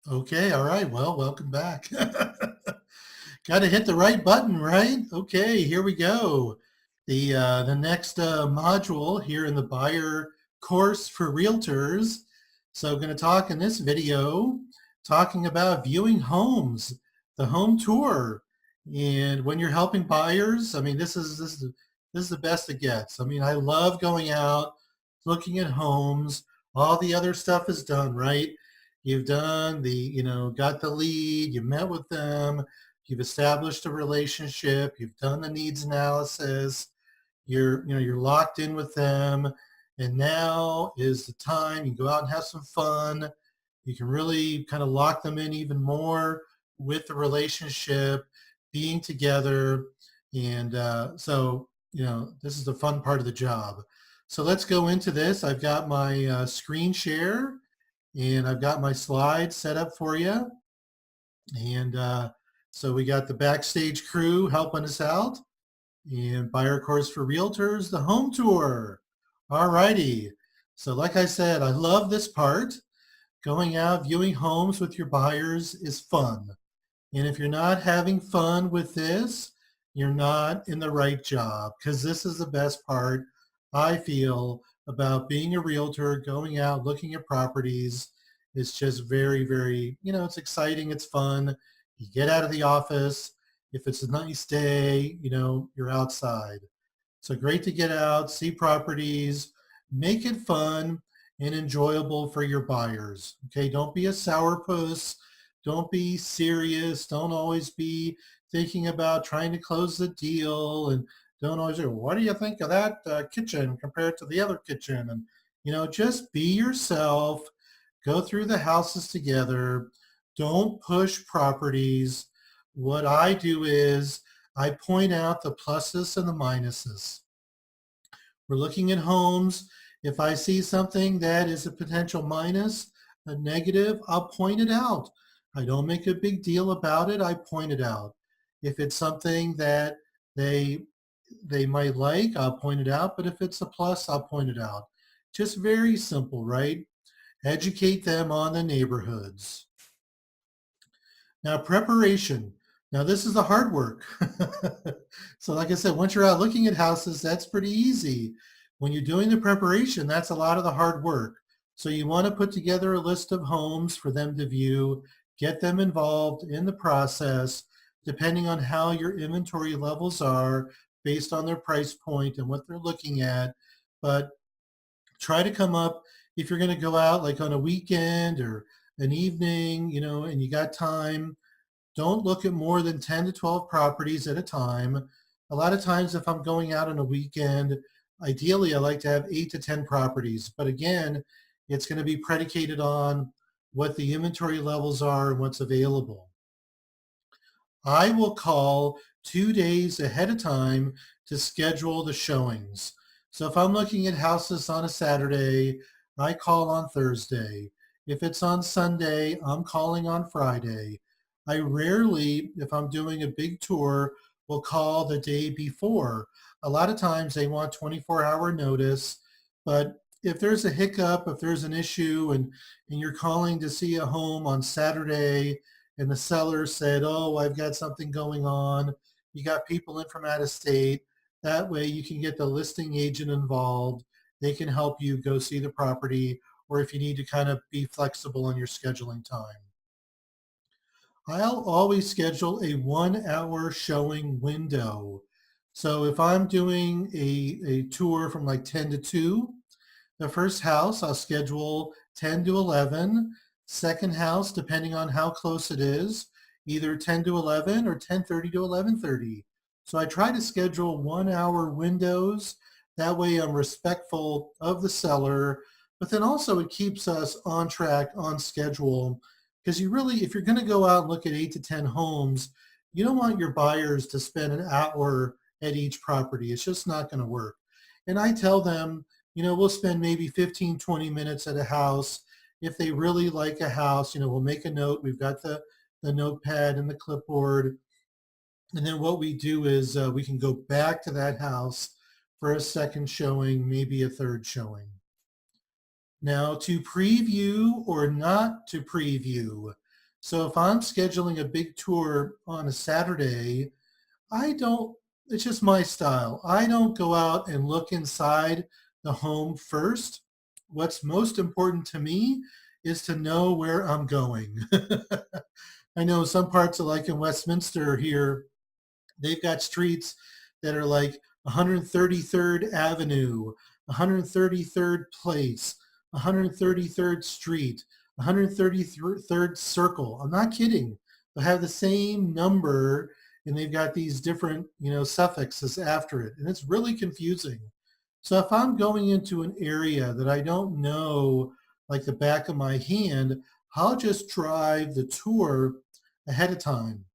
Okay, all right. Well, welcome back. Got to hit the right button, right? Okay, here we go. The next module here in the buyer course for realtors. So, going to talk in this video talking about viewing homes, the home tour, and when you're helping buyers. I mean, this is the best it gets. I mean, I love going out, looking at homes. All the other stuff is done, right? You've done got the lead, you met with them, you've established a relationship, you've done the needs analysis, you're locked in with them, and now is the time you go out and have some fun. You can really kind of lock them in even more with the relationship, being together, and this is the fun part of the job. So let's go into this. I've got my screen share and I've got my slides set up for you. And so we got the backstage crew helping us out. And Buyer Course for Realtors, the home tour. All righty. So like I said, I love this part. Going out, viewing homes with your buyers is fun. And if you're not having fun with this, you're not in the right job, because this is the best part, I feel, about being a realtor, going out, looking at properties. It's just very, very, it's exciting, it's fun. You get out of the office. If it's a nice day, you're outside. So great to get out, see properties, make it fun and enjoyable for your buyers. Okay, don't be a sourpuss. Don't be serious. Don't always be thinking about trying to close the deal, and don't always say, what do you think of that kitchen compared to the other kitchen? And, just be yourself. Go through the houses together. Don't push properties. What I do is I point out the pluses and the minuses. We're looking at homes. If I see something that is a potential minus, a negative, I'll point it out. I don't make a big deal about it. I point it out. If it's something that they they might like, I'll point it out. But if it's a plus, I'll point it out. Just very simple, right? Educate them on the neighborhoods. Now, preparation. Now, this is the hard work. So like I said, once you're out looking at houses, that's pretty easy. When you're doing the preparation, that's a lot of the hard work. So you want to put together a list of homes for them to view, get them involved in the process, depending on how your inventory levels are based on their price point and what they're looking at. But try to come up, if you're going to go out like on a weekend or an evening, and you got time, don't look at more than 10 to 12 properties at a time. A lot of times if I'm going out on a weekend, ideally I like to have 8 to 10 properties. But again, it's going to be predicated on what the inventory levels are and what's available. I will call 2 days ahead of time to schedule the showings. So if I'm looking at houses on a Saturday, I call on Thursday. If it's on Sunday, I'm calling on Friday. I rarely, if I'm doing a big tour, will call the day before. A lot of times they want 24-hour notice, but if there's a hiccup, if there's an issue and you're calling to see a home on Saturday and the seller said, oh, I've got something going on, you got people in from out of state, that way you can get the listing agent involved. They can help you go see the property, or if you need to kind of be flexible on your scheduling time. I'll always schedule a 1 hour showing window. So if I'm doing a tour from like 10 to 2, the first house I'll schedule 10 to 11. Second house, depending on how close it is, either 10 to 11 or 10:30 to 11:30. So I try to schedule 1 hour windows. That way I'm respectful of the seller, but then also it keeps us on track, on schedule. Because you really, if you're going to go out and look at 8 to 10 homes, you don't want your buyers to spend an hour at each property. It's just not going to work. And I tell them, we'll spend maybe 15, 20 minutes at a house. If they really like a house, we'll make a note. We've got the notepad and the clipboard. And then what we do is we can go back to that house for a second showing, maybe a third showing. Now, to preview or not to preview. So if I'm scheduling a big tour on a Saturday, I don't, it's just my style. I don't go out and look inside the home first. What's most important to me is to know where I'm going. I know some parts of like in Westminster here, they've got streets that are like 133rd Avenue, 133rd Place, 133rd Street, 133rd Circle. I'm not kidding. They have the same number and they've got these different, suffixes after it. And it's really confusing. So if I'm going into an area that I don't know like the back of my hand, I'll just drive the tour ahead of time.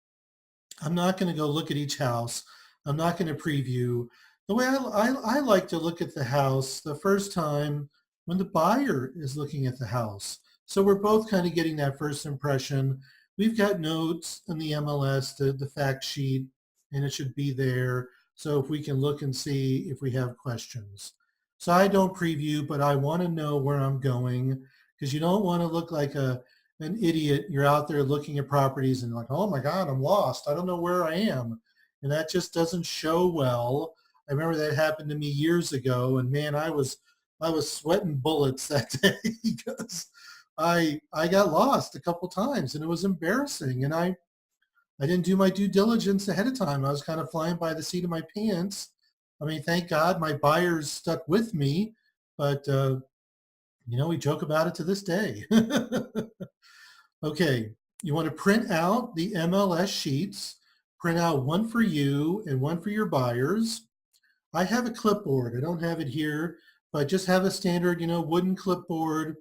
I'm not going to go look at each house. I'm not going to preview. The way I like to look at the house the first time when the buyer is looking at the house. So we're both kind of getting that first impression. We've got notes in the MLS, the fact sheet, and it should be there. So if we can look and see if we have questions. So I don't preview, but I want to know where I'm going because you don't want to look like an idiot. You're out there looking at properties and like, oh my God, I'm lost. I don't know where I am. And that just doesn't show well. I remember that happened to me years ago, and man, I was sweating bullets that day because I got lost a couple times and it was embarrassing. And I didn't do my due diligence ahead of time. I was kind of flying by the seat of my pants. I mean, thank God my buyers stuck with me, but we joke about it to this day. Okay, you want to print out the MLS sheets, print out one for you and one for your buyers. I have a clipboard. I don't have it here, but just have a standard, wooden clipboard.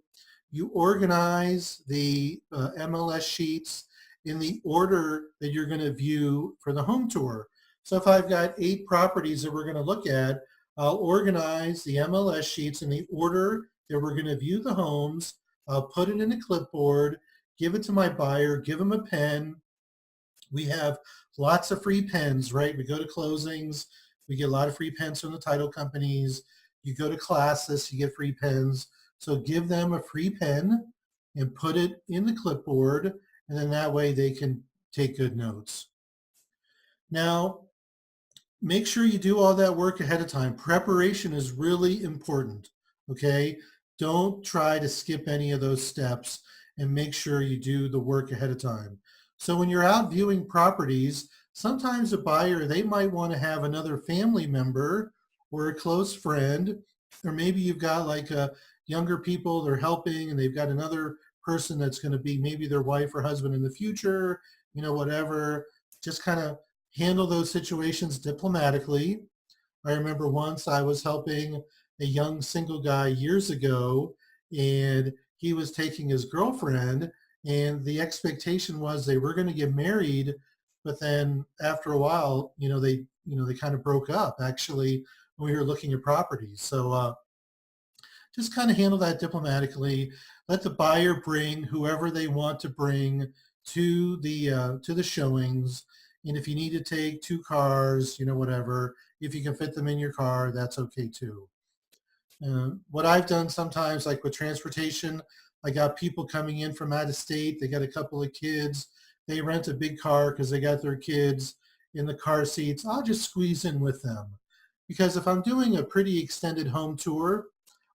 You organize the MLS sheets in the order that you're going to view for the home tour. So if I've got 8 properties that we're going to look at, I'll organize the MLS sheets in the order that we're going to view the homes. I'll put it in a clipboard, give it to my buyer, give them a pen. We have lots of free pens, right? We go to closings, we get a lot of free pens from the title companies. You go to classes, you get free pens. So give them a free pen and put it in the clipboard, and then that way they can take good notes. Now, make sure you do all that work ahead of time. Preparation is really important, okay? Don't try to skip any of those steps and make sure you do the work ahead of time. So when you're out viewing properties, sometimes a buyer, they might want to have another family member or a close friend, or maybe you've got like younger people they're helping and they've got another person that's going to be maybe their wife or husband in the future, whatever. Just kind of handle those situations diplomatically. I remember once I was helping a young single guy years ago, and he was taking his girlfriend, and the expectation was they were going to get married, but then after a while, they kind of broke up actually when we were looking at properties. So just kind of handle that diplomatically. Let the buyer bring whoever they want to bring to the showings. And if you need to take 2 cars, whatever, if you can fit them in your car, that's okay too. What I've done sometimes, like with transportation, I got people coming in from out of state. They got a couple of kids. They rent a big car because they got their kids in the car seats. I'll just squeeze in with them. Because if I'm doing a pretty extended home tour,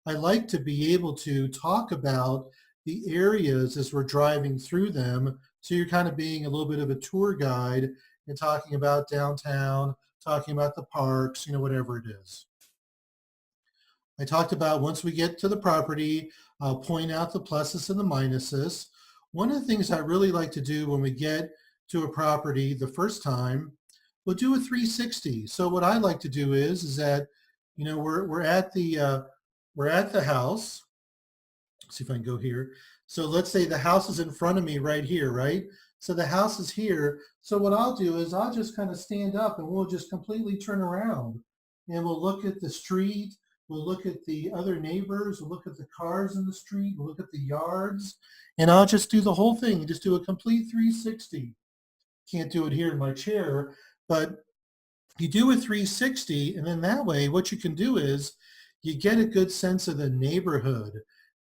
I like to be able to talk about the areas as we're driving through them. So you're kind of being a little bit of a tour guide and talking about downtown, talking about the parks, whatever it is. I talked about once we get to the property, I'll point out the pluses and the minuses. One of the things I really like to do when we get to a property the first time, we'll do a 360. So what I like to do is that, we're at the house. Let's see if I can go here. So let's say the house is in front of me right here, right? So the house is here. So what I'll do is I'll just kind of stand up and we'll just completely turn around and we'll look at the street. We'll look at the other neighbors. We'll look at the cars in the street. We'll look at the yards. And I'll just do the whole thing. Just do a complete 360. Can't do it here in my chair, but you do a 360, and then that way what you can do is you get a good sense of the neighborhood.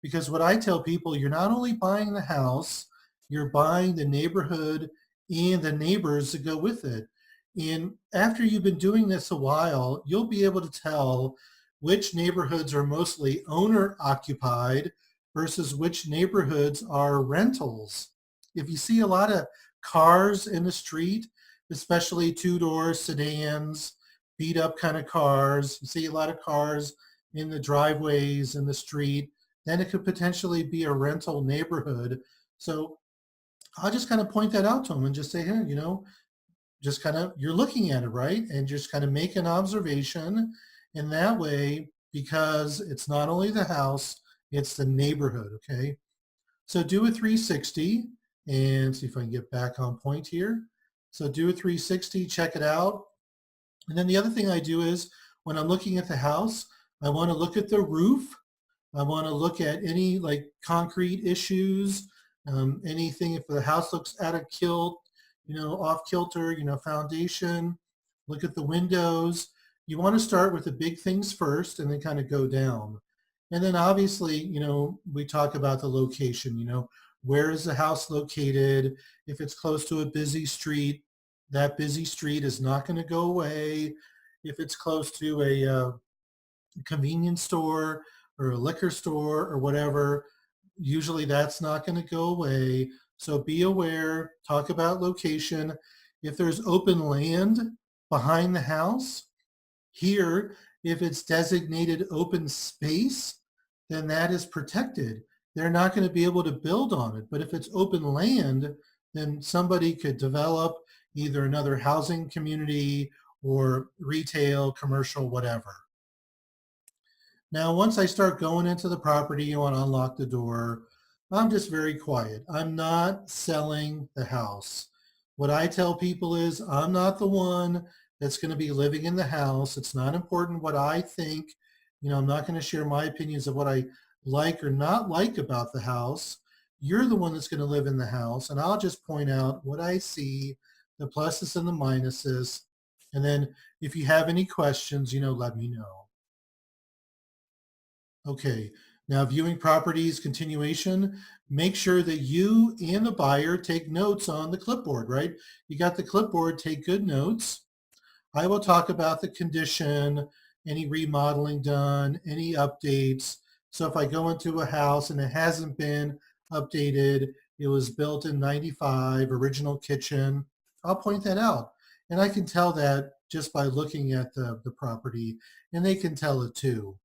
Because what I tell people, you're not only buying the house, You're buying the neighborhood and the neighbors that go with it. And after you've been doing this a while, you'll be able to tell which neighborhoods are mostly owner occupied versus which neighborhoods are rentals. If you see a lot of cars in the street, especially two-door sedans, beat up kind of cars, you see a lot of cars in the driveways in the street, then it could potentially be a rental neighborhood. So I'll just kind of point that out to them and just say, here, just kind of, you're looking at it, right? And just kind of make an observation. And that way, because it's not only the house, it's the neighborhood, okay? So do a 360 and see if I can get back on point here. So do a 360, check it out. And then the other thing I do is when I'm looking at the house, I want to look at the roof. I want to look at any like concrete issues, anything if the house looks out of kilt, off kilter, foundation. Look at the windows. You want to start with the big things first and then kind of go down. And then obviously, we talk about the location, where is the house located? If it's close to a busy street, that busy street is not going to go away. If it's close to a convenience store or a liquor store or whatever, usually that's not going to go away. So be aware, talk about location. If there's open land behind the house, here, if it's designated open space, then that is protected. They're not going to be able to build on it. But if it's open land, then somebody could develop either another housing community or retail, commercial, whatever. Now, once I start going into the property, you want to unlock the door. I'm just very quiet. I'm not selling the house. What I tell people is I'm not the one that's going to be living in the house. It's not important what I think. I'm not going to share my opinions of what I like or not like about the house. You're the one that's going to live in the house, and I'll just point out what I see, the pluses and the minuses. And then if you have any questions, let me know. Okay, now viewing properties continuation, make sure that you and the buyer take notes on the clipboard, right? You got the clipboard, take good notes. I will talk about the condition, any remodeling done, any updates. So if I go into a house and it hasn't been updated, it was built in 95, original kitchen, I'll point that out. And I can tell that just by looking at the property, and they can tell it too.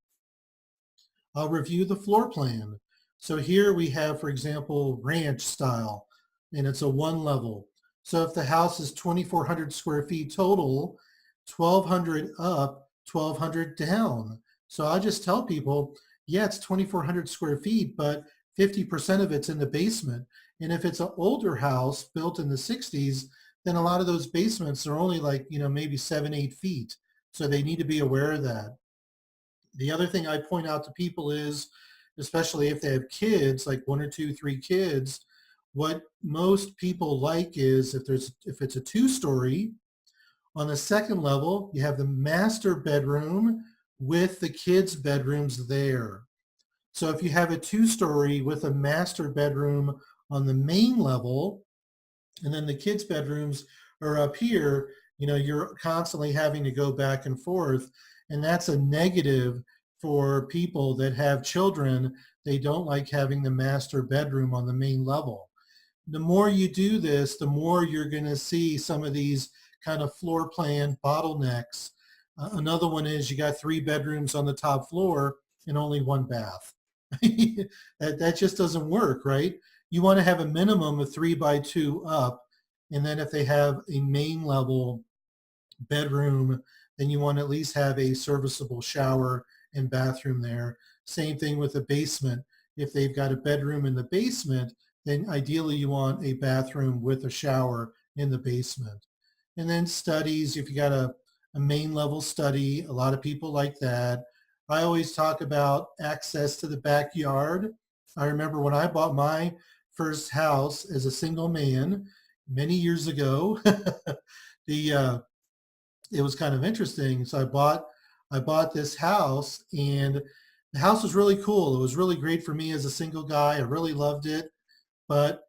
I'll review the floor plan. So here we have, for example, ranch style, and it's a one level. So if the house is 2,400 square feet total, 1,200 up, 1,200 down. So I just tell people, yeah, it's 2,400 square feet, but 50% of it's in the basement. And if it's an older house built in the 60s, then a lot of those basements are only like, maybe 7, 8 feet. So they need to be aware of that. The other thing I point out to people is, especially if they have kids, like 1 or 2, 3 kids, what most people like is if it's a 2-story, on the second level, you have the master bedroom with the kids' bedrooms there. So if you have a 2-story with a master bedroom on the main level, and then the kids' bedrooms are up here, you're constantly having to go back and forth. And that's a negative for people that have children. They don't like having the master bedroom on the main level. The more you do this, the more you're going to see some of these kind of floor plan bottlenecks. Another one is you got 3 bedrooms on the top floor and only 1 bath. that just doesn't work, right? You want to have a minimum of 3 by 2 up. And then if they have a main level bedroom, then you want to at least have a serviceable shower and bathroom there. Same thing with the basement. If they've got a bedroom in the basement, then ideally you want a bathroom with a shower in the basement. And then studies, if you got a main level study, a lot of people like that. I always talk about access to the backyard. I remember when I bought my first house as a single man many years ago, it was kind of interesting. So I bought this house, and the house was really cool. It was really great for me as a single guy. I really loved it. But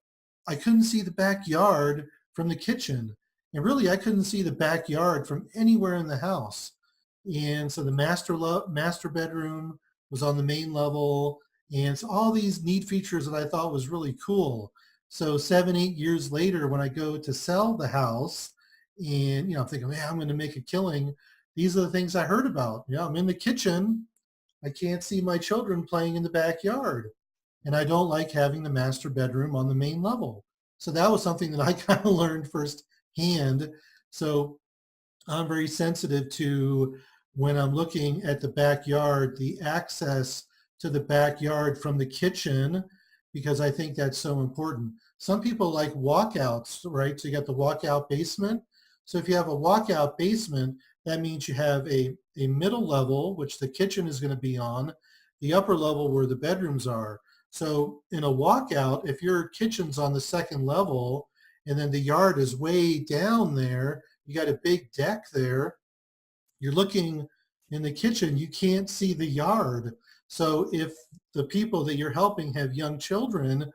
I couldn't see the backyard from the kitchen. And really, I couldn't see the backyard from anywhere in the house. And so the master bedroom was on the main level. And so all these neat features that I thought was really cool. So 7, 8 years later, when I go to sell the house, and I'm thinking, man, I'm going to make a killing. These are the things I heard about. I'm in the kitchen. I can't see my children playing in the backyard. And I don't like having the master bedroom on the main level. So that was something that I kind of learned firsthand. So I'm very sensitive to, when I'm looking at the backyard, the access to the backyard from the kitchen, because I think that's so important. Some people like walkouts, right? So you got the walkout basement. So if you have a walkout basement, that means you have a middle level, which the kitchen is going to be on, the upper level where the bedrooms are. So in a walkout, if your kitchen's on the second level and then the yard is way down there, you got a big deck there, you're looking in the kitchen, you can't see the yard. So if the people that you're helping have young children,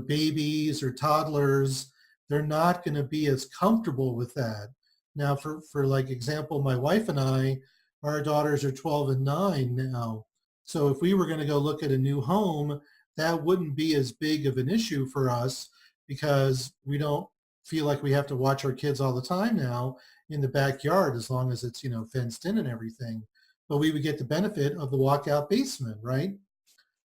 babies or toddlers, they're not going to be as comfortable with that. Now, for like example, my wife and I, our daughters are 12 and 9 now. So if we were going to go look at a new home, that wouldn't be as big of an issue for us, because we don't feel like we have to watch our kids all the time now in the backyard, as long as it's fenced in and everything. But we would get the benefit of the walkout basement, right?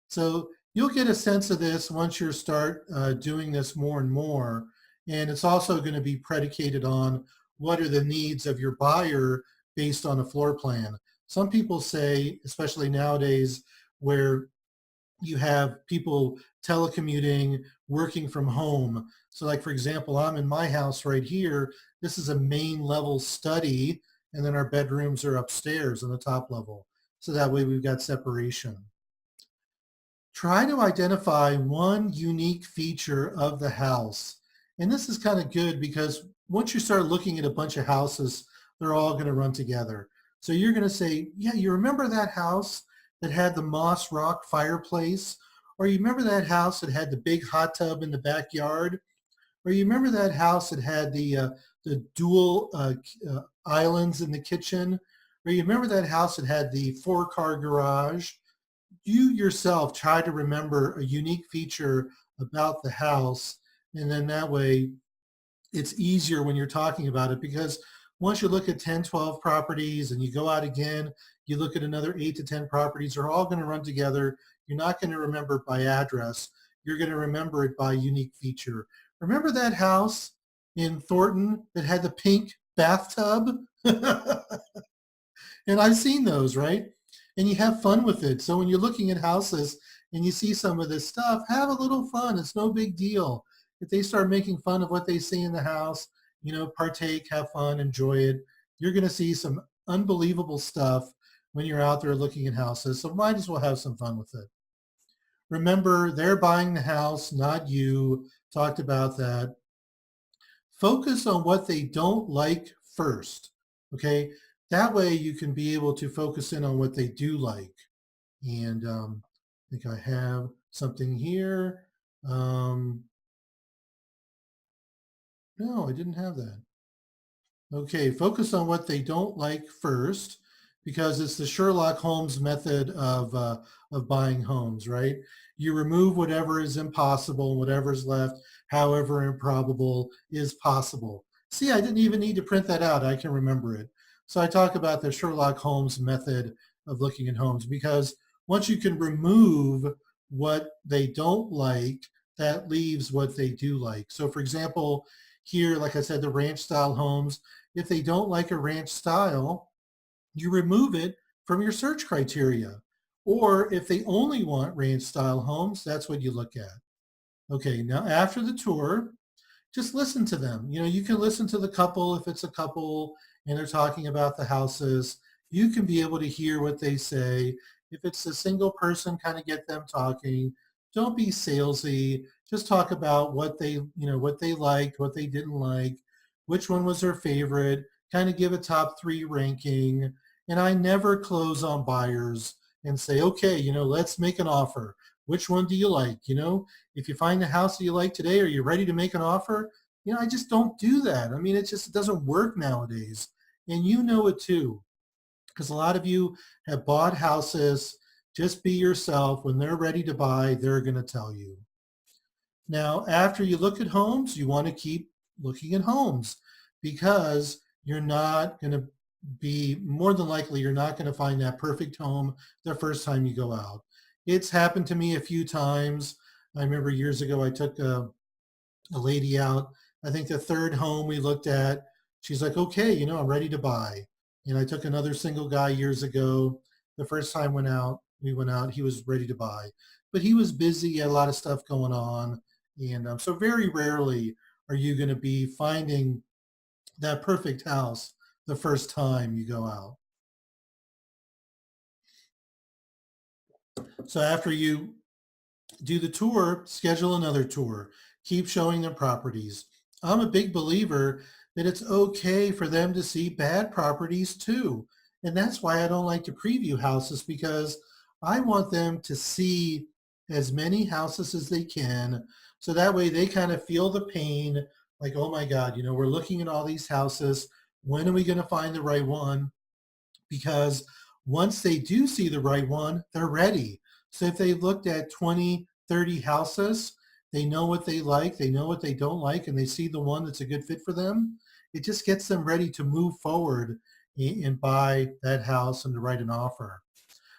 So you'll get a sense of this once you start doing this more and more. And it's also going to be predicated on what are the needs of your buyer based on a floor plan. Some people say, especially nowadays, where you have people telecommuting, working from home. So like, for example, I'm in my house right here. This is a main level study, and then our bedrooms are upstairs on the top level. So that way we've got separation. Try to identify one unique feature of the house. And this is kind of good, because once you start looking at a bunch of houses, they're all going to run together. So you're going to say, yeah, you remember that house that had the moss rock fireplace? Or you remember that house that had the big hot tub in the backyard? Or you remember that house that had the dual islands in the kitchen? Or you remember that house that had the 4-car garage? You yourself try to remember a unique feature about the house, and then that way it's easier when you're talking about it, because once you look at 10, 12 properties and you go out again, you look at another 8 to 10 properties, they're all going to run together. You're not going to remember it by address. You're going to remember it by unique feature. Remember that house in Thornton that had the pink bathtub? And I've seen those, right? And you have fun with it. So when you're looking at houses and you see some of this stuff, have a little fun. It's no big deal. If they start making fun of what they see in the house, partake, have fun, enjoy it. You're going to see some unbelievable stuff when you're out there looking at houses. So might as well have some fun with it. Remember, they're buying the house, not you. Talked about that. Focus on what they don't like first, okay? That way you can be able to focus in on what they do like. And I think I have something here. No, I didn't have that. Okay, focus on what they don't like first, because it's the Sherlock Holmes method of buying homes, right? You remove whatever is impossible, whatever is left, however improbable, is possible. See, I didn't even need to print that out. I can remember it. So I talk about the Sherlock Holmes method of looking at homes, because once you can remove what they don't like, that leaves what they do like. So for example, here, like I said, the ranch style homes, if they don't like a ranch style, you remove it from your search criteria. Or if they only want ranch style homes, that's what you look at. Okay, now after the tour, just listen to them. You can listen to the couple if it's a couple and they're talking about the houses. You can be able to hear what they say. If it's a single person, kind of get them talking. Don't be salesy. Just talk about what they liked, what they didn't like, which one was their favorite, kind of give a top 3 ranking. And I never close on buyers and say, okay, let's make an offer. Which one do you like? If you find the house that you like today, are you ready to make an offer? I just don't do that. I mean, it doesn't work nowadays. And you know it too, because a lot of you have bought houses. Just be yourself. When they're ready to buy, they're going to tell you. Now, after you look at homes, you want to keep looking at homes, because you're not going to more than likely, you're not going to find that perfect home the first time you go out. It's happened to me a few times. I remember years ago, I took a lady out. I think the third home we looked at, she's like, okay, I'm ready to buy. And I took another single guy years ago. The first time we went out, he was ready to buy, but he was busy, he had a lot of stuff going on. And so very rarely are you going to be finding that perfect house the first time you go out. So after you do the tour, schedule another tour. Keep showing them properties. I'm a big believer that it's okay for them to see bad properties too. And that's why I don't like to preview houses, because I want them to see as many houses as they can. So that way they kind of feel the pain, like, oh my God, we're looking at all these houses. When are we going to find the right one? Because once they do see the right one, they're ready. So if they looked at 20, 30 houses, they know what they like, they know what they don't like, and they see the one that's a good fit for them. It just gets them ready to move forward and buy that house and to write an offer.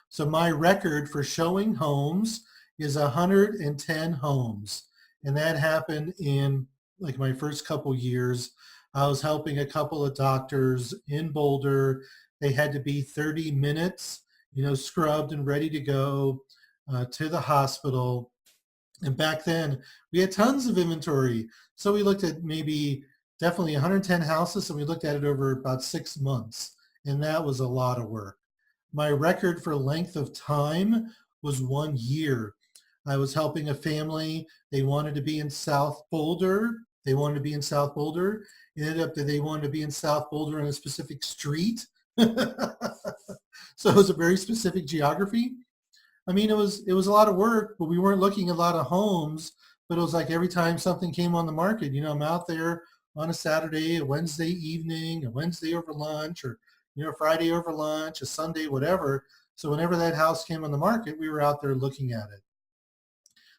So my record for showing homes is 110 homes. And that happened in like my first couple years. I was helping a couple of doctors in Boulder. They had to be 30 minutes, scrubbed and ready to go to the hospital. And back then we had tons of inventory. So we looked at definitely 110 houses, and we looked at it over about 6 months. And that was a lot of work. My record for length of time was 1 year. I was helping a family. They wanted to be in South Boulder. It ended up that they wanted to be in South Boulder on a specific street. So it was a very specific geography. I mean, it was a lot of work, but we weren't looking at a lot of homes. But it was like every time something came on the market, I'm out there on a Saturday, a Wednesday evening, a Wednesday over lunch, or Friday over lunch, a Sunday, whatever. So whenever that house came on the market, we were out there looking at it.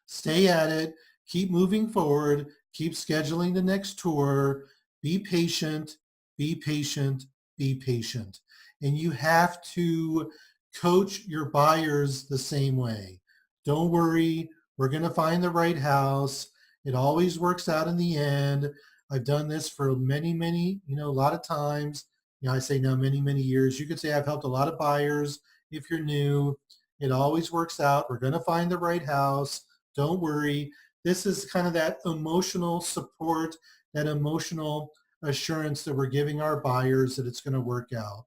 Stay at it, keep moving forward, keep scheduling the next tour, be patient, be patient, be patient. And you have to coach your buyers the same way. Don't worry, we're going to find the right house. It always works out in the end. I've done this for many, a lot of times. I say now many, many years. You could say I've helped a lot of buyers. If you're new, it always works out. We're going to find the right house. Don't worry. This is kind of that emotional support, that emotional assurance that we're giving our buyers that it's going to work out.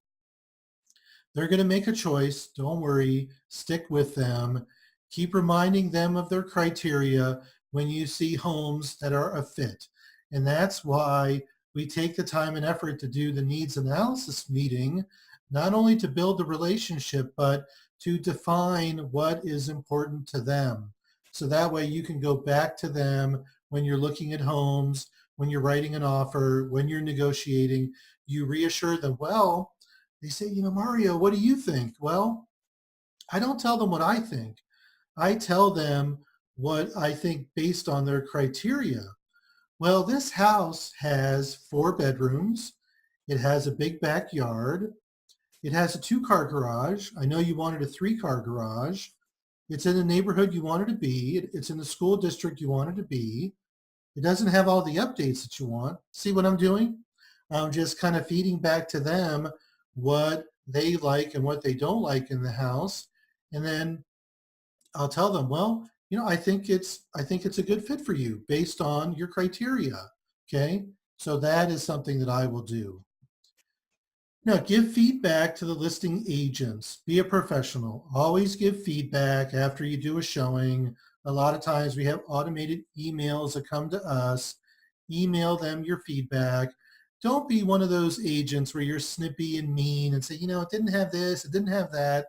They're going to make a choice. Don't worry. Stick with them. Keep reminding them of their criteria when you see homes that are a fit. And that's why we take the time and effort to do the needs analysis meeting, not only to build the relationship, but to define what is important to them. So that way you can go back to them when you're looking at homes, when you're writing an offer, when you're negotiating. You reassure them, well, they say, Mario, what do you think? Well, I don't tell them what I think. I tell them what I think based on their criteria. Well, this house has 4 bedrooms. It has a big backyard. It has a 2-car garage. I know you wanted a 3-car garage. It's in the neighborhood you wanted to be. It's in the school district you wanted to be. It doesn't have all the updates that you want. See what I'm doing? I'm just kind of feeding back to them what they like and what they don't like in the house. And then I'll tell them, well, I think it's a good fit for you based on your criteria. Okay. So that is something that I will do. Now, give feedback to the listing agents. Be a professional. Always give feedback after you do a showing. A lot of times we have automated emails that come to us. Email them your feedback. Don't be one of those agents where you're snippy and mean and say, it didn't have this, it didn't have that.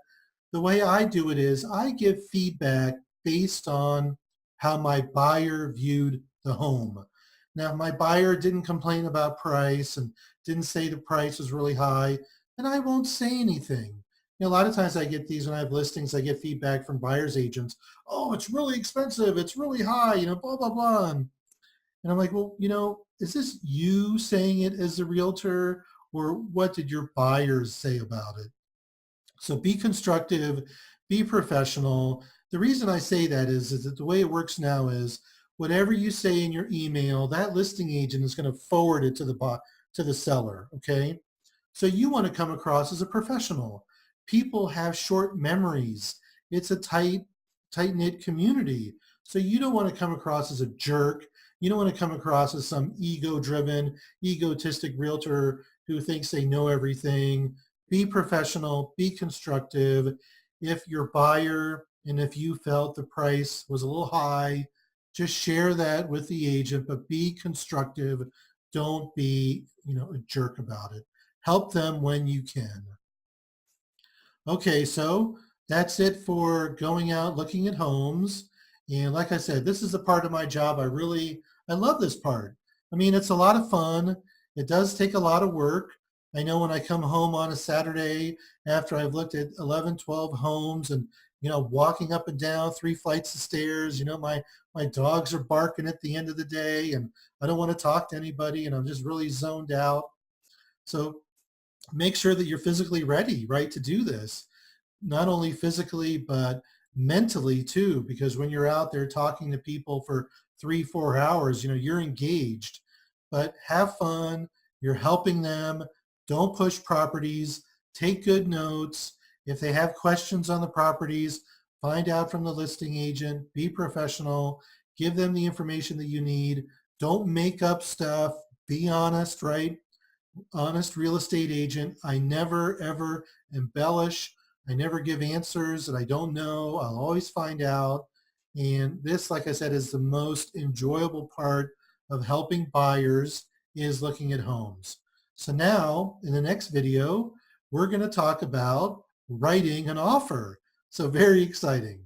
The way I do it is I give feedback based on how my buyer viewed the home. Now, if my buyer didn't complain about price and didn't say the price was really high, then I won't say anything. A lot of times I get these when I have listings, I get feedback from buyer's agents. Oh, it's really expensive. It's really high, blah, blah, blah. And I'm like, well, is this you saying it as a realtor, or what did your buyers say about it? So be constructive, be professional. The reason I say that is that the way it works now is whatever you say in your email, that listing agent is going to forward it to the seller. Okay. So you want to come across as a professional. People have short memories. It's a tight-knit community. So you don't want to come across as a jerk. You don't want to come across as some ego-driven, egotistic realtor who thinks they know everything. Be professional, be constructive. If your buyer and if you felt the price was a little high, just share that with the agent, but be constructive. Don't be, a jerk about it. Help them when you can. Okay, so that's it for going out looking at homes. And like I said, this is a part of my job. I love this part. I mean, it's a lot of fun. It does take a lot of work. I know when I come home on a Saturday after I've looked at 11, 12 homes and, walking up and down 3 flights of stairs, my dogs are barking at the end of the day and I don't want to talk to anybody and I'm just really zoned out. So make sure that you're physically ready, right, to do this. Not only physically, but mentally too, because when you're out there talking to people for 3, 4 hours, you're engaged. But have fun. You're helping them. Don't push properties. Take good notes. If they have questions on the properties, find out from the listing agent. Be professional. Give them the information that you need. Don't make up stuff. Be honest, right? Honest real estate agent. I never, ever embellish. I never give answers that I don't know. I'll always find out. And this, like I said, is the most enjoyable part of helping buyers is looking at homes. So now in the next video, we're going to talk about writing an offer. So very exciting.